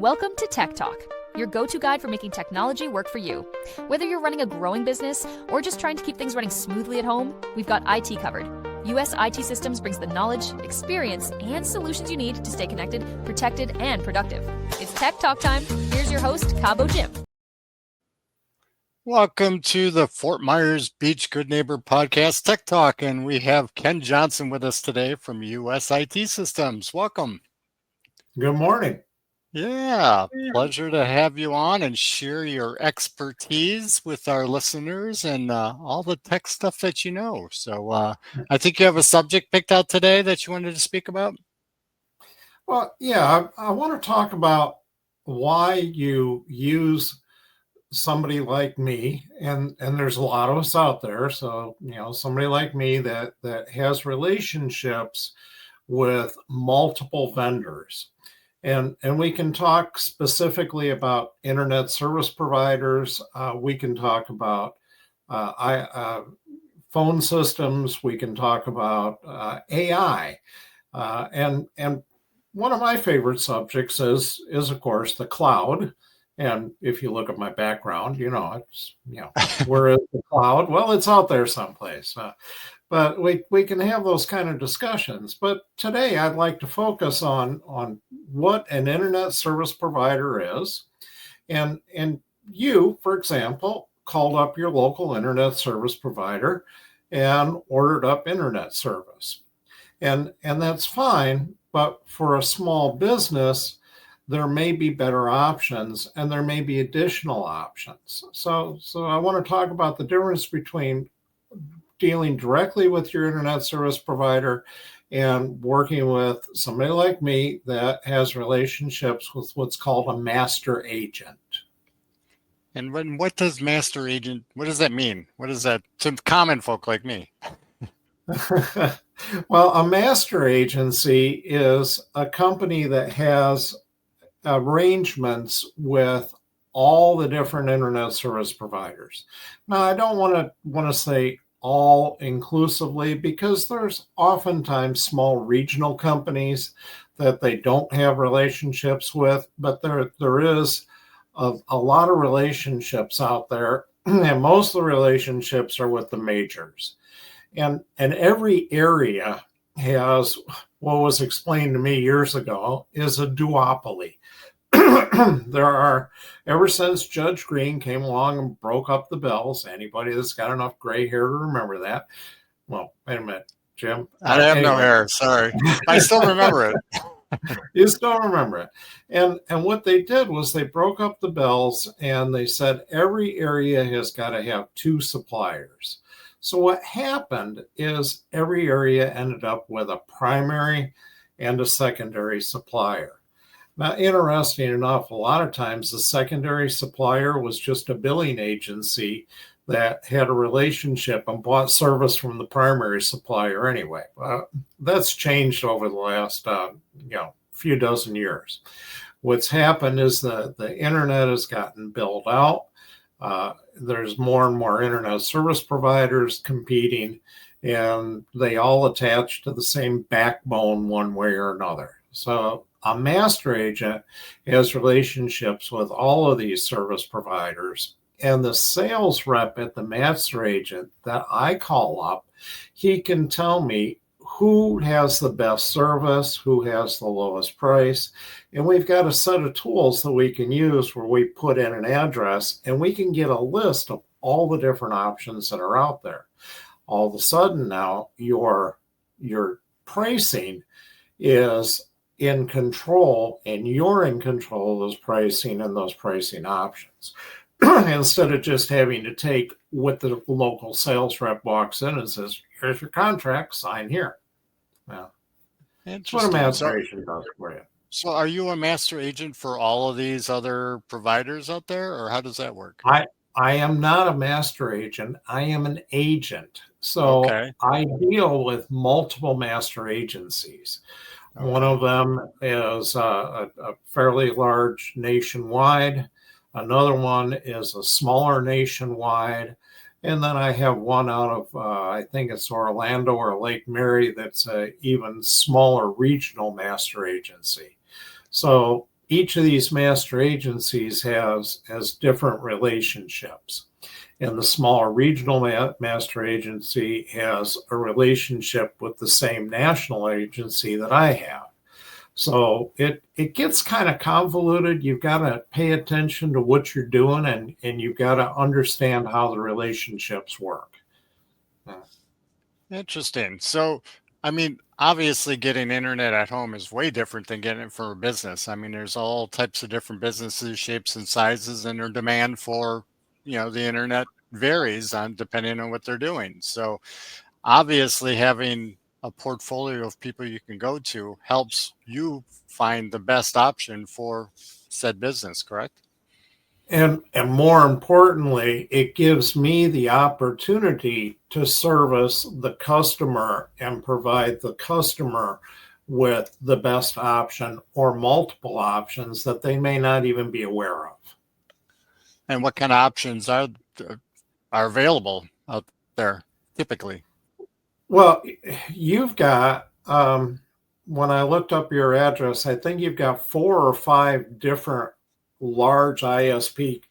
Welcome to Tech Talk, your go-to guide for making technology work for you. Whether you're running a growing business or just trying to keep things running smoothly at home, we've got IT covered. US IT Systems brings the knowledge, experience, and solutions you need to stay connected, protected, and productive. It's Tech Talk time. Here's your host, Cabo Jim. Welcome to the Fort Myers Beach Good Neighbor Podcast Tech Talk, and we have Ken Johnson with us today from US IT Systems. Welcome. Good morning. Yeah, pleasure to have you on and share your expertise with our listeners and all the tech stuff that you know. So I think you have a subject picked out today that you wanted to speak about. Well, yeah, I want to talk about why you use somebody like me, and there's a lot of us out there. So, somebody like me that has relationships with multiple vendors. And we can talk specifically about internet service providers. We can talk about phone systems. We can talk about AI. And one of my favorite subjects is of course the cloud. And if you look at my background, where is the cloud? Well, it's out there someplace. But we can have those kind of discussions. But today I'd like to focus on what an internet service provider is. And you, for example, called up your local internet service provider and ordered up internet service. And that's fine, but for a small business, there may be better options and there may be additional options. So I want to talk about the difference between dealing directly with your internet service provider and working with somebody like me that has relationships with what's called a master agent. And what does master agent, what does that mean? What is that to common folk like me? Well, a master agency is a company that has arrangements with all the different internet service providers. Now, I don't want to say all inclusively, because there's oftentimes small regional companies that they don't have relationships with, but there is a lot of relationships out there, and most of the relationships are with the majors. And every area has what was explained to me years ago is a duopoly. There are, ever since Judge Green came along and broke up the bells, anybody that's got enough gray hair to remember that. Well, wait a minute, Jim. I have no hair, sorry. I still remember it. You still remember it. And what they did was they broke up the bells and they said every area has got to have two suppliers. So what happened is every area ended up with a primary and a secondary supplier. Now, interesting enough, a lot of times the secondary supplier was just a billing agency that had a relationship and bought service from the primary supplier anyway. That's changed over the last few dozen years. What's happened is the internet has gotten built out. There's more and more internet service providers competing, and they all attach to the same backbone one way or another. So a master agent has relationships with all of these service providers, and the sales rep at the master agent that I call up, he can tell me who has the best service, who has the lowest price. And we've got a set of tools that we can use where we put in an address and we can get a list of all the different options that are out there. All of a sudden now your pricing is in control, and you're in control of those pricing and those pricing options. Instead of just having to take what the local sales rep walks in and says, here's your contract, sign here. Well, that's what a master agent does for you. So are you a master agent for all of these other providers out there, or how does that work? I am not a master agent. I am an agent. So okay. I deal with multiple master agencies. Okay. One of them is a fairly large nationwide. Another one is a smaller nationwide. And then I have one out of, I think it's Orlando or Lake Mary, that's a even smaller regional master agency. So each of these master agencies has different relationships. And the smaller regional master agency has a relationship with the same national agency that I have. So it gets kind of convoluted. You've got to pay attention to what you're doing, and you've got to understand how the relationships work. Interesting. So, I mean, obviously getting internet at home is way different than getting it for a business. I mean, there's all types of different businesses, shapes and sizes, and their demand for, the internet varies on depending on what they're doing. So obviously having a portfolio of people you can go to helps you find the best option for said business, correct? And more importantly, it gives me the opportunity to service the customer and provide the customer with the best option or multiple options that they may not even be aware of. And what kind of options are available out there typically? Well, you've got, when I looked up your address, I think you've got 4 or 5 different large ISP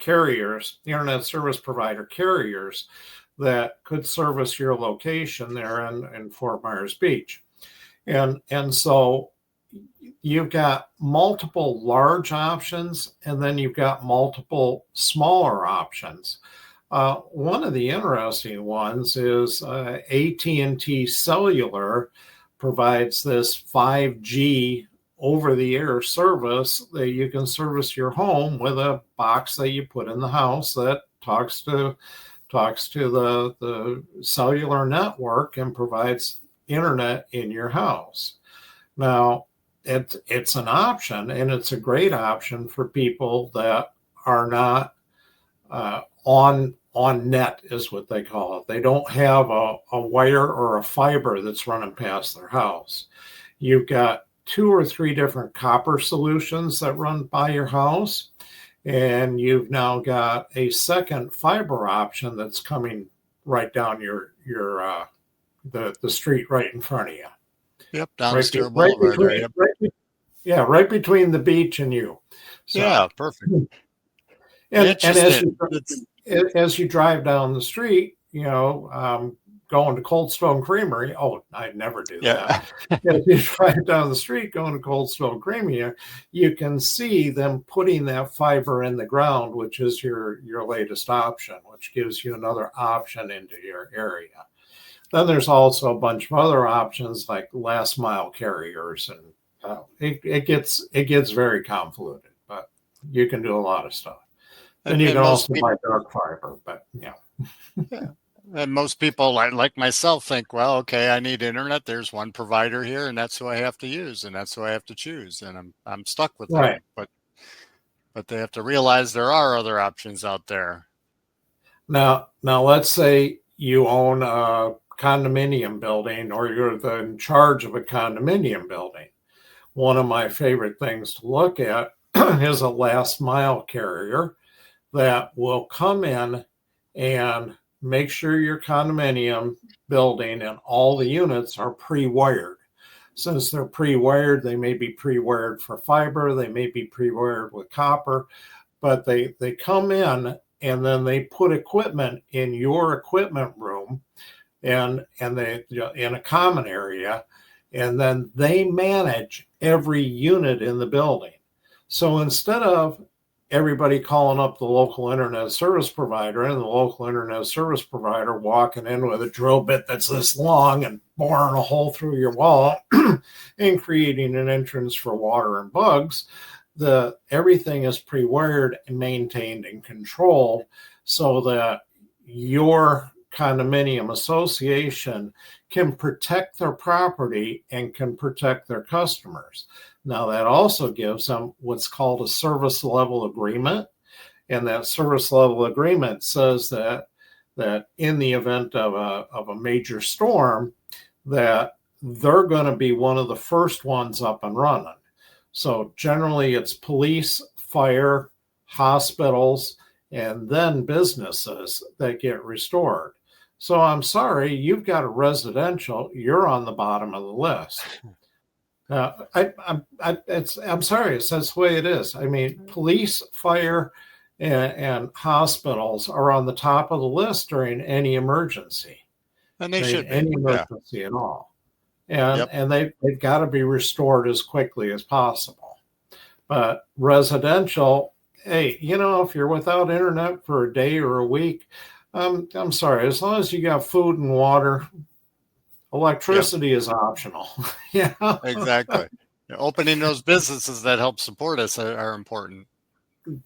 carriers, internet service provider carriers, that could service your location there in Fort Myers Beach. And so you've got multiple large options, and then you've got multiple smaller options. One of the interesting ones is AT&T Cellular provides this 5G over-the-air service that you can service your home with a box that you put in the house that talks to the cellular network and provides internet in your house. Now, it's an option, and it's a great option for people that are not on net, is what they call it. They don't have a wire or a fiber that's running past their house. You've got 2 or 3 different copper solutions that run by your house, and you've now got a second fiber option that's coming right down the street right in front of you. Yep, down Stair Boulevard. Right between the beach and you. So, yeah, perfect. And as you drive down the street, going to Cold Stone Creamery. Oh, I'd never do that. As you drive down the street going to Cold Stone Creamery, you can see them putting that fiber in the ground, which is your latest option, which gives you another option into your area. Then there's also a bunch of other options like last mile carriers, and it gets very convoluted, but you can do a lot of stuff. And you can also buy dark fiber, but yeah. And most people like myself think, well, okay, I need internet. There's one provider here, and that's who I have to use, and that's who I have to choose, and I'm stuck with that. But they have to realize there are other options out there. Now let's say you own a condominium building, or you're in charge of a condominium building. One of my favorite things to look at is a last mile carrier that will come in and make sure your condominium building and all the units are pre-wired. Since they're pre-wired, they may be pre-wired for fiber, they may be pre-wired with copper, but they come in and then they put equipment in your equipment room and they in a common area, and then they manage every unit in the building. So instead of everybody calling up the local internet service provider and the local internet service provider walking in with a drill bit that's this long and boring a hole through your wall and creating an entrance for water and bugs, everything is pre-wired and maintained and controlled so that your condominium association can protect their property and can protect their customers. Now, that also gives them what's called a service level agreement. And that service level agreement says that in the event of a major storm, that they're going to be one of the first ones up and running. So generally it's police, fire, hospitals, and then businesses that get restored. So I'm sorry, you've got a residential, you're on the bottom of the list. I'm sorry, that's the way it is. I mean, police, fire, and hospitals are on the top of the list during any emergency, And they during should be. any Yeah. emergency at all. And Yep. they've got to be restored as quickly as possible. But residential, hey, if you're without internet for a day or a week, I'm sorry, as long as you got food and water, Yep. electricity is optional. Yeah. Exactly. Opening those businesses that help support us are important.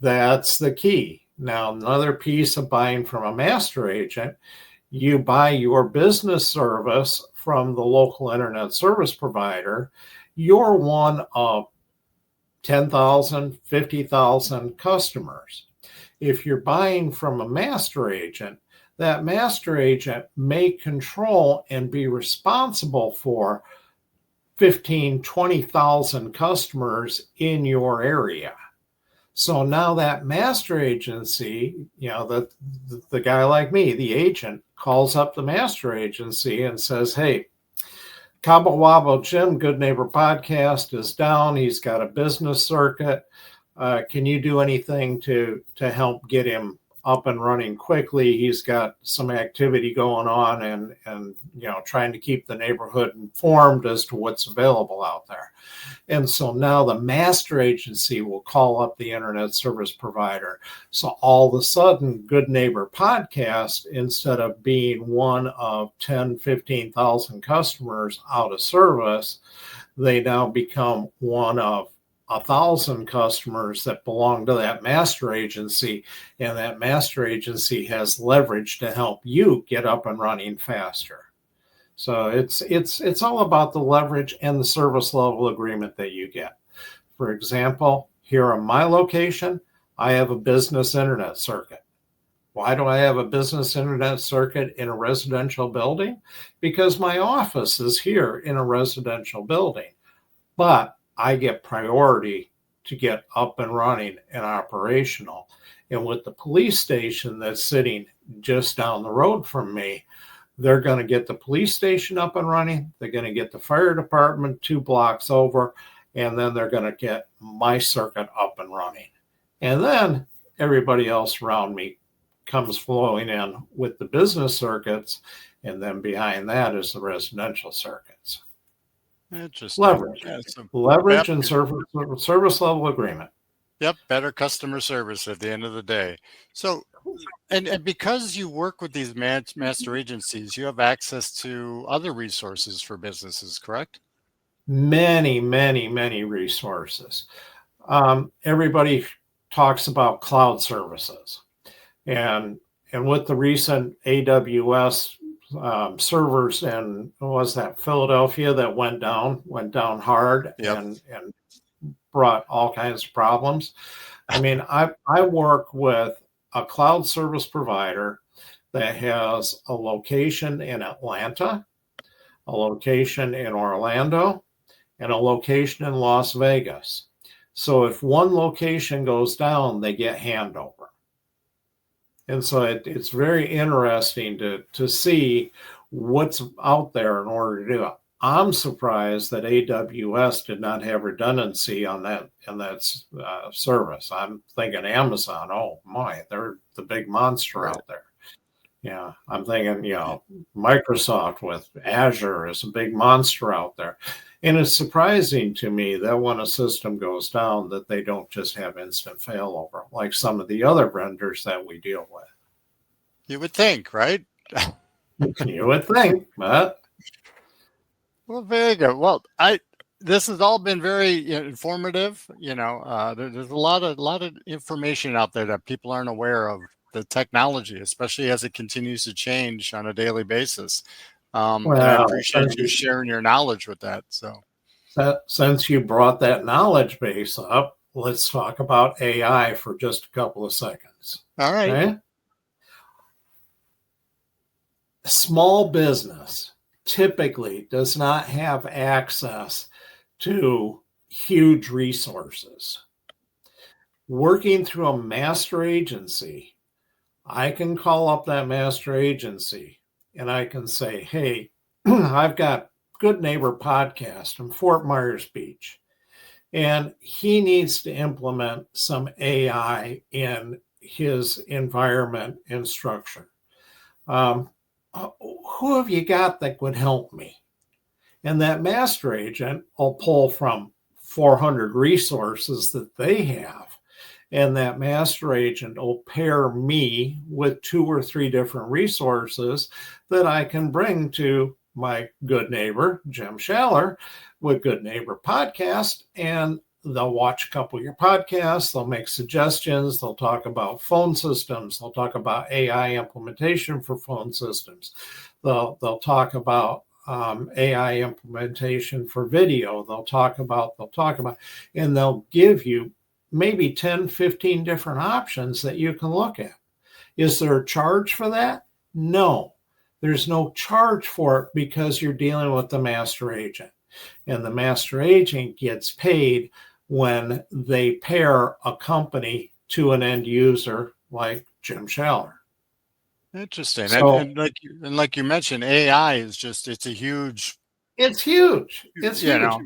That's the key. Now, another piece of buying from a master agent, you buy your business service from the local internet service provider. You're one of 10,000, 50,000 customers. If you're buying from a master agent, that master agent may control and be responsible for 15, 20,000 customers in your area. So now that master agency, the guy like me, the agent, calls up the master agency and says, hey, Cabo Wabo Jim, Good Neighbor Podcast, is down. He's got a business circuit. Can you do anything to help get him up and running quickly? He's got some activity going on and trying to keep the neighborhood informed as to what's available out there. And so now the master agency will call up the internet service provider. So all of a sudden, Good Neighbor Podcast, instead of being one of 10, 15,000 customers out of service, they now become one of 1,000 customers that belong to that master agency, and that master agency has leverage to help you get up and running faster. So it's all about the leverage and the service level agreement that you get. For example, here on my location, I have a business internet circuit. Why do I have a business internet circuit in a residential building? Because my office is here in a residential building, but I get priority to get up and running and operational. And with the police station that's sitting just down the road from me, they're going to get the police station up and running. They're going to get the fire department 2 blocks over, and then they're going to get my circuit up and running. And then everybody else around me comes flowing in with the business circuits, and then behind that is the residential circuits. Interesting. Leverage. Yeah, Leverage and service level agreement. Yep, better customer service at the end of the day. So, and because you work with these master agencies, you have access to other resources for businesses, correct? Many, many, many resources. Everybody talks about cloud services, and with the recent AWS servers in, what was that, Philadelphia, that went down hard. Yep. and brought all kinds of problems. I mean, I work with a cloud service provider that has a location in Atlanta, a location in Orlando, and a location in Las Vegas. So if one location goes down, they get handover. And so it's very interesting to see what's out there in order to do it. I'm surprised that AWS did not have redundancy on that service. I'm thinking Amazon. Oh my, they're the big monster out there. Yeah, I'm thinking Microsoft with Azure is a big monster out there, and it's surprising to me that when a system goes down, that they don't just have instant failover like some of the other vendors that we deal with. You would think, right? You would think, but. Well, very good. Well, this has all been very informative. There's a lot of information out there that people aren't aware of the technology, especially as it continues to change on a daily basis. And I appreciate you sharing your knowledge with that. So, since you brought that knowledge base up, let's talk about AI for just a couple of seconds. All right. Okay? Small business typically does not have access to huge resources. Working through a master agency, I can call up that master agency and I can say, hey, I've got Good Neighbor podcast in Fort Myers Beach. And he needs to implement some AI in his environment and structure. Who have you got that would help me? And that master agent will pull from 400 resources that they have. And that master agent will pair me with 2 or 3 different resources that I can bring to my good neighbor, Jim Schaller, with Good Neighbor Podcast. And they'll watch a couple of your podcasts. They'll make suggestions. They'll talk about phone systems. They'll talk about AI implementation for phone systems. They'll talk about AI implementation for video. They'll talk about, and they'll give you maybe 10, 15 different options that you can look at. Is there a charge for that? No, there's no charge for it because you're dealing with the master agent. And the master agent gets paid when they pair a company to an end user like Jim Schaller. Interesting. So, and like you mentioned, AI is just, it's huge. It's huge. It's huge. Know.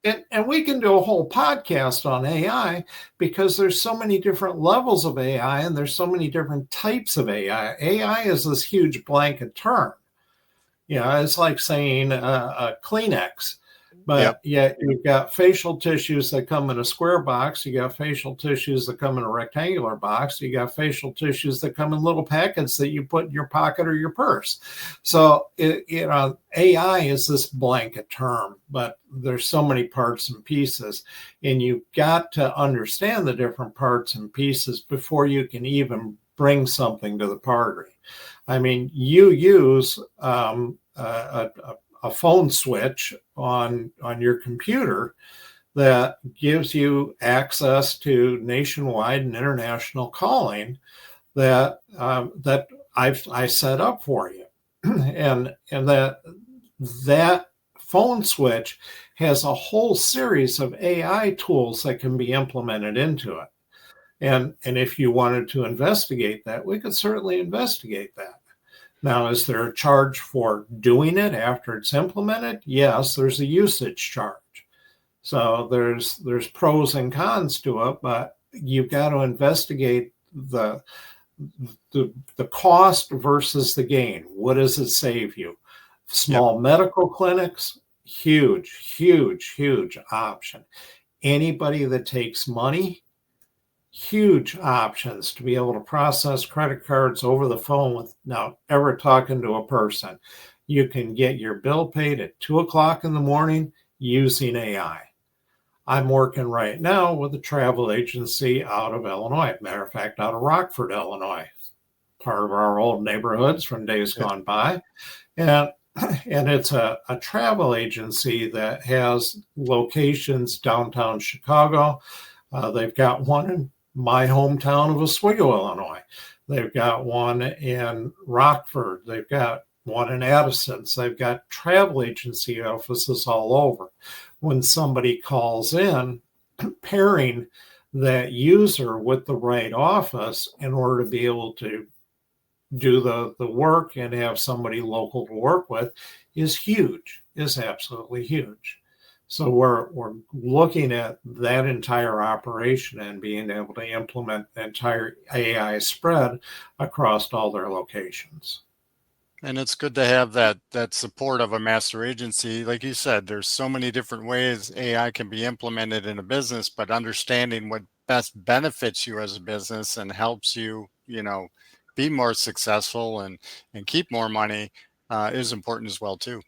And we can do a whole podcast on AI because there's so many different levels of AI and there's so many different types of AI. AI is this huge blanket term. It's like saying a Kleenex. But yet you've got facial tissues that come in a square box. You got facial tissues that come in a rectangular box. You got facial tissues that come in little packets that you put in your pocket or your purse. So, AI is this blanket term, but there's so many parts and pieces. And you've got to understand the different parts and pieces before you can even bring something to the party. I mean, you use a phone switch on your computer that gives you access to nationwide and international calling that I set up for you, and that phone switch has a whole series of AI tools that can be implemented into it. And if you wanted to investigate that, we could certainly investigate that. Now, is there a charge for doing it after it's implemented? Yes, there's a usage charge. So there's pros and cons to it, but you've got to investigate the cost versus the gain. What does it save you? Small medical clinics, huge option. Anybody that takes money, huge options to be able to process credit cards over the phone without ever talking to a person. You can get your bill paid at 2:00 in the morning using AI. I'm working right now with a travel agency out of Illinois. Matter of fact, out of Rockford, Illinois, part of our old neighborhoods from days gone by. And it's a travel agency that has locations downtown Chicago. They've got one in my hometown of Oswego, Illinois. They've got one in Rockford. They've got one in Addison. So they've got travel agency offices all over. When somebody calls in, pairing that user with the right office in order to be able to do the work and have somebody local to work with is huge, is absolutely huge. So we're looking at that entire operation and being able to implement the entire AI spread across all their locations. And it's good to have that support of a master agency. Like you said, there's so many different ways AI can be implemented in a business, but understanding what best benefits you as a business and helps you, be more successful and keep more money is important as well too.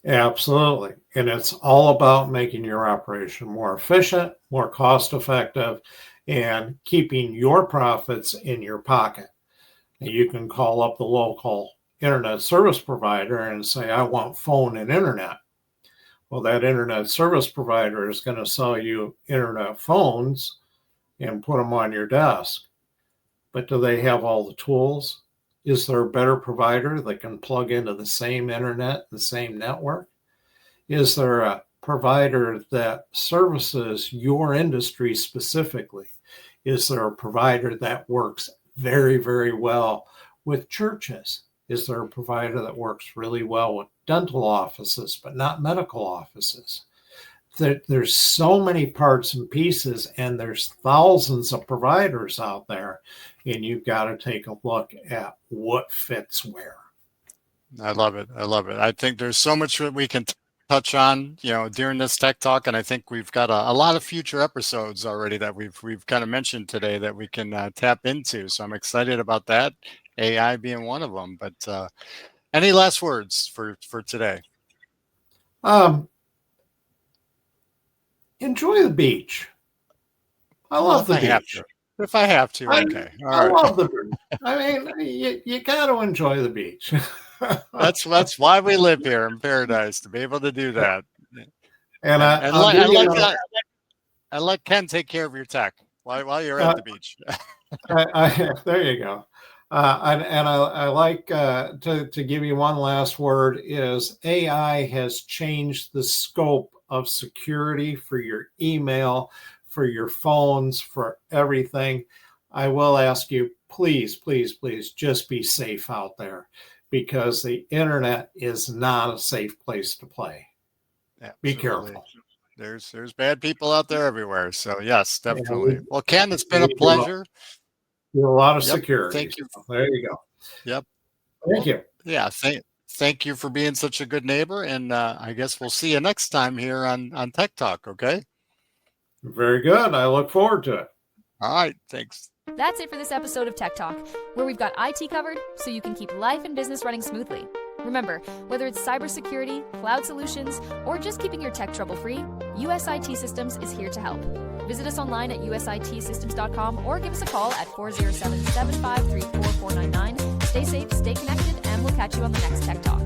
Absolutely. And it's all about making your operation more efficient, more cost effective, and keeping your profits in your pocket. And you can call up the local internet service provider and say, I want phone and internet. Well, that internet service provider is going to sell you internet phones and put them on your desk. But do they have all the tools? Is there a better provider that can plug into the same internet, the same network? Is there a provider that services your industry specifically? Is there a provider that works very, very well with churches? Is there a provider that works really well with dental offices, but not medical offices. There's so many parts and pieces, and there's thousands of providers out there, and you've got to take a look at what fits where. I love it. I love it. I think there's so much that we can touch on, during this tech talk, and I think we've got a lot of future episodes already that we've kind of mentioned today that we can tap into. So I'm excited about that. AI being one of them. But any last words for today? Enjoy the beach. I love the beach. If I have to, okay. All right. I love the beach. I mean, you got to enjoy the beach. That's why we live here in paradise, to be able to do that. And I let Ken take care of your tech while you're at the beach. There you go. I like to give you one last word is AI has changed the scope of security for your email, for your phones, for everything. I will ask you, please, please, please just be safe out there, because the internet is not a safe place to play. Absolutely. Be careful. There's bad people out there everywhere. So yes, definitely. Well, Ken, it's been a pleasure. A lot of security. Thank you. So there you go. Yep. Thank you. Yeah. Thank you for being such a good neighbor. And I guess we'll see you next time here on Tech Talk. Okay. Very good. I look forward to it. All right. Thanks. That's it for this episode of Tech Talk, where we've got IT covered so you can keep life and business running smoothly. Remember, whether it's cybersecurity, cloud solutions, or just keeping your tech trouble-free, US IT Systems is here to help. Visit us online at usitsystems.com or give us a call at 407-753-4499. Stay safe, stay connected, and we'll catch you on the next Tech Talk.